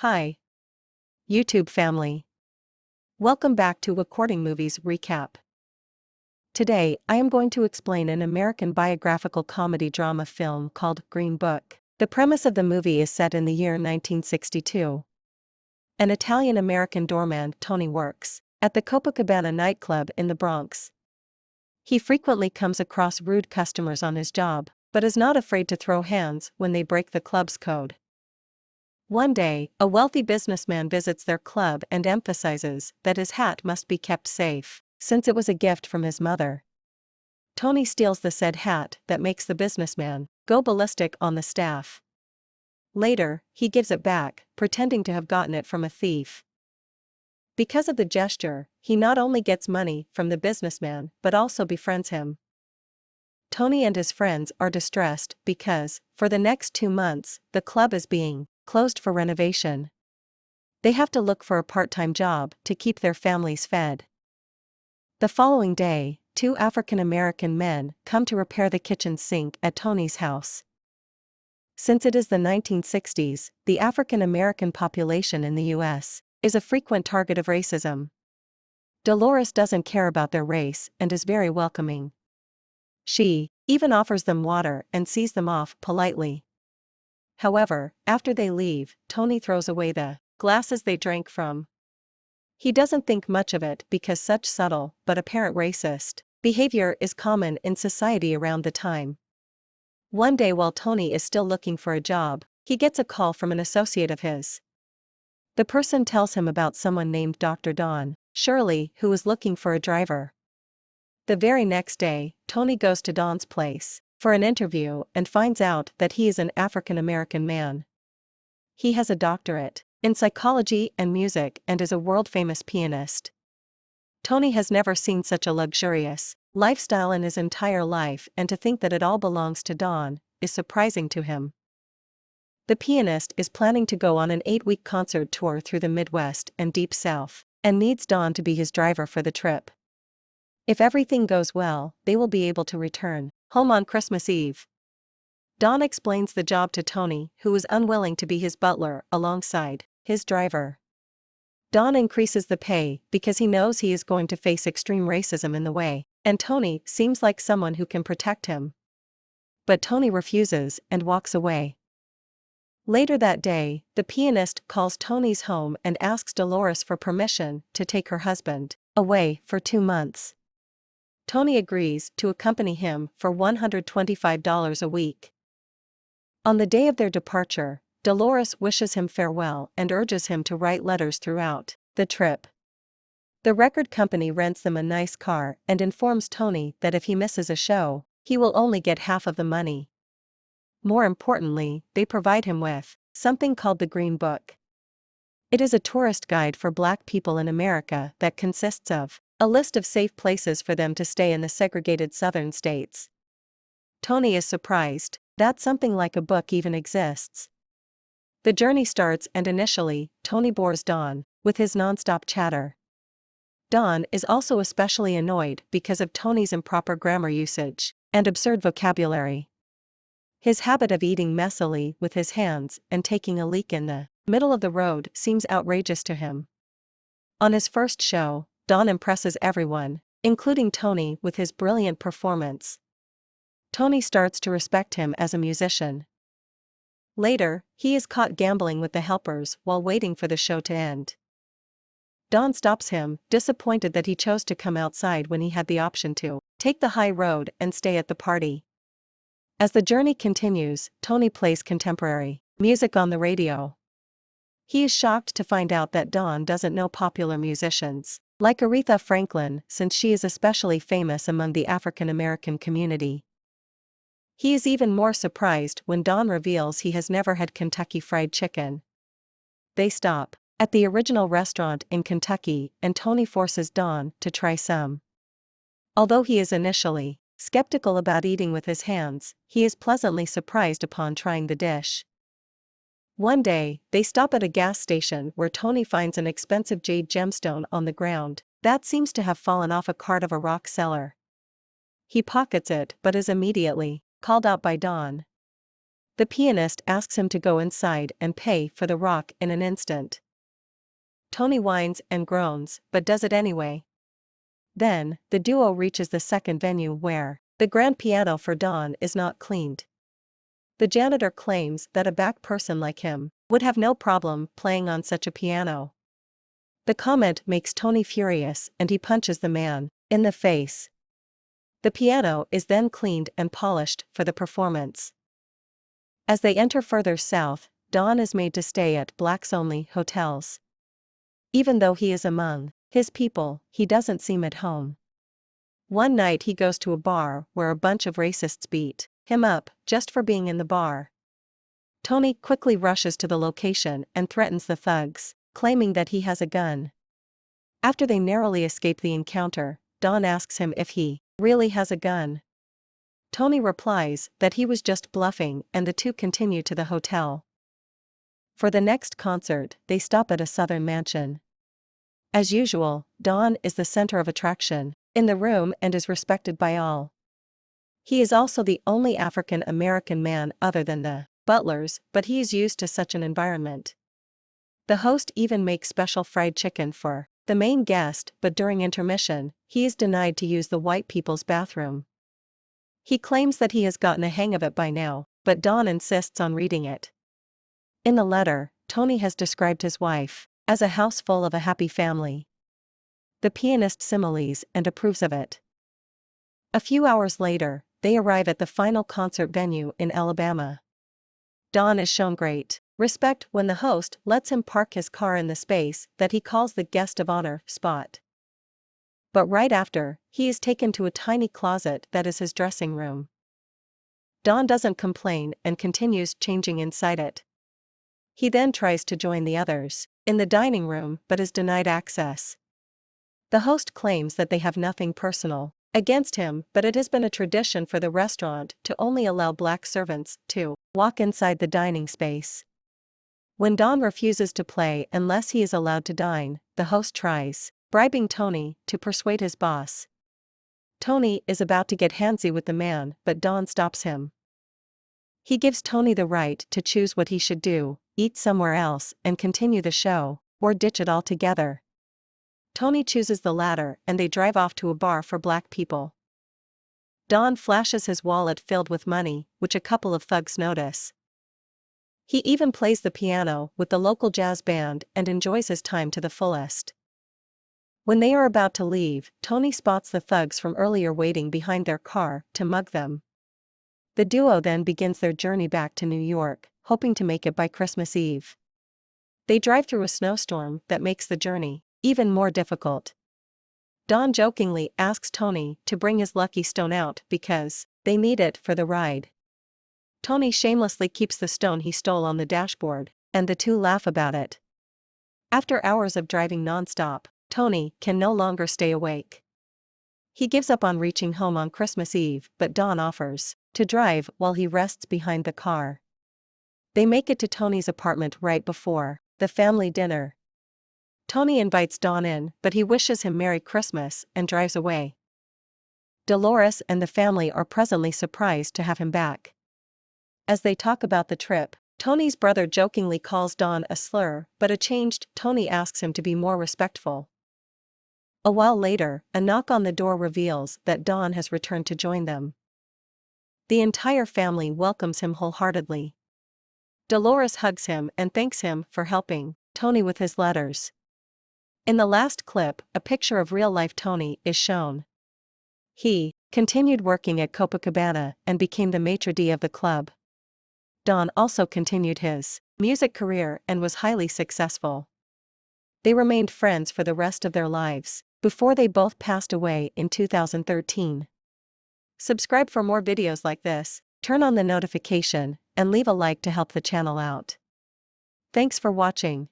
Hi, YouTube family. Welcome back to Recording Movies Recap. Today, I am going to explain an American biographical comedy drama film called Green Book. The premise of the movie is set in the year 1962. An Italian-American doorman, Tony, works at the Copacabana nightclub in the Bronx. He frequently comes across rude customers on his job, but is not afraid to throw hands when they break the club's code. One day, a wealthy businessman visits their club and emphasizes that his hat must be kept safe, since it was a gift from his mother. Tony steals the said hat that makes the businessman go ballistic on the staff. Later, he gives it back, pretending to have gotten it from a thief. Because of the gesture, he not only gets money from the businessman but also befriends him. Tony and his friends are distressed because, for the next 2 months, the club is being closed for renovation. They have to look for a part-time job to keep their families fed. The following day, 2 African-American men come to repair the kitchen sink at Tony's house. Since it is the 1960s, the African-American population in the U.S. is a frequent target of racism. Dolores doesn't care about their race and is very welcoming. She even offers them water and sees them off politely. However, after they leave, Tony throws away the glasses they drank from. He doesn't think much of it because such subtle but apparent racist behavior is common in society around the time. One day while Tony is still looking for a job, he gets a call from an associate of his. The person tells him about someone named Dr. Don Shirley who is looking for a driver. The very next day, Tony goes to Don's place for an interview and finds out that he is an African-American man. He has a doctorate in psychology and music and is a world-famous pianist. Tony has never seen such a luxurious lifestyle in his entire life, and to think that it all belongs to Don is surprising to him. The pianist is planning to go on an 8-week concert tour through the Midwest and Deep South, and needs Don to be his driver for the trip. If everything goes well, they will be able to return home on Christmas Eve. Don explains the job to Tony, who is unwilling to be his butler alongside his driver. Don increases the pay because he knows he is going to face extreme racism in the way, and Tony seems like someone who can protect him. But Tony refuses and walks away. Later that day, the pianist calls Tony's home and asks Dolores for permission to take her husband away for 2 months. Tony agrees to accompany him for $125 a week. On the day of their departure, Dolores wishes him farewell and urges him to write letters throughout the trip. The record company rents them a nice car and informs Tony that if he misses a show, he will only get half of the money. More importantly, they provide him with something called the Green Book. It is a tourist guide for Black people in America that consists of a list of safe places for them to stay in the segregated southern states. Tony is surprised that something like a book even exists. The journey starts and initially, Tony bores Don with his non-stop chatter. Don is also especially annoyed because of Tony's improper grammar usage and absurd vocabulary. His habit of eating messily with his hands and taking a leak in the middle of the road seems outrageous to him. On his first show, Don impresses everyone, including Tony, with his brilliant performance. Tony starts to respect him as a musician. Later, he is caught gambling with the helpers while waiting for the show to end. Don stops him, disappointed that he chose to come outside when he had the option to take the high road and stay at the party. As the journey continues, Tony plays contemporary music on the radio. He is shocked to find out that Don doesn't know popular musicians like Aretha Franklin, since she is especially famous among the African-American community. He is even more surprised when Don reveals he has never had Kentucky Fried Chicken. They stop at the original restaurant in Kentucky and Tony forces Don to try some. Although he is initially skeptical about eating with his hands, he is pleasantly surprised upon trying the dish. One day, they stop at a gas station where Tony finds an expensive jade gemstone on the ground that seems to have fallen off a cart of a rock seller. He pockets it but is immediately called out by Don. The pianist asks him to go inside and pay for the rock in an instant. Tony whines and groans, but does it anyway. Then, the duo reaches the second venue where the grand piano for Don is not cleaned. The janitor claims that a back person like him would have no problem playing on such a piano. The comment makes Tony furious and he punches the man in the face. The piano is then cleaned and polished for the performance. As they enter further south, Don is made to stay at blacks-only hotels. Even though he is among his people, he doesn't seem at home. One night he goes to a bar where a bunch of racists beat him up just for being in the bar. Tony quickly rushes to the location and threatens the thugs, claiming that he has a gun. After they narrowly escape the encounter, Don asks him if he really has a gun. Tony replies that he was just bluffing, and the two continue to the hotel. For the next concert, they stop at a southern mansion. As usual, Don is the center of attraction in the room and is respected by all. He is also the only African American man other than the butlers, but he is used to such an environment. The host even makes special fried chicken for the main guest, but during intermission, he is denied to use the white people's bathroom. He claims that he has gotten a hang of it by now, but Don insists on reading it. In the letter, Tony has described his wife as a house full of a happy family. The pianist similes and approves of it. A few hours later, they arrive at the final concert venue in Alabama. Don is shown great respect when the host lets him park his car in the space that he calls the guest of honor spot. But right after, he is taken to a tiny closet that is his dressing room. Don doesn't complain and continues changing inside it. He then tries to join the others in the dining room but is denied access. The host claims that they have nothing personal against him, but it has been a tradition for the restaurant to only allow black servants to walk inside the dining space. When Don refuses to play unless he is allowed to dine, the host tries bribing Tony to persuade his boss. Tony is about to get handsy with the man, but Don stops him. He gives Tony the right to choose what he should do: eat somewhere else and continue the show, or ditch it altogether. Tony chooses the latter and they drive off to a bar for black people. Don flashes his wallet filled with money, which a couple of thugs notice. He even plays the piano with the local jazz band and enjoys his time to the fullest. When they are about to leave, Tony spots the thugs from earlier waiting behind their car to mug them. The duo then begins their journey back to New York, hoping to make it by Christmas Eve. They drive through a snowstorm that makes the journey even more difficult. Don jokingly asks Tony to bring his lucky stone out because they need it for the ride. Tony shamelessly keeps the stone he stole on the dashboard, and the two laugh about it. After hours of driving non-stop, Tony can no longer stay awake. He gives up on reaching home on Christmas Eve, but Don offers to drive while he rests behind the car. They make it to Tony's apartment right before the family dinner. Tony invites Don in, but he wishes him Merry Christmas and drives away. Dolores and the family are pleasantly surprised to have him back. As they talk about the trip, Tony's brother jokingly calls Don a slur, but a changed Tony asks him to be more respectful. A while later, a knock on the door reveals that Don has returned to join them. The entire family welcomes him wholeheartedly. Dolores hugs him and thanks him for helping Tony with his letters. In the last clip, a picture of real-life Tony is shown. He continued working at Copacabana and became the maitre d' of the club. Don also continued his music career and was highly successful. They remained friends for the rest of their lives, before they both passed away in 2013. Subscribe for more videos like this, turn on the notification, and leave a like to help the channel out. Thanks for watching.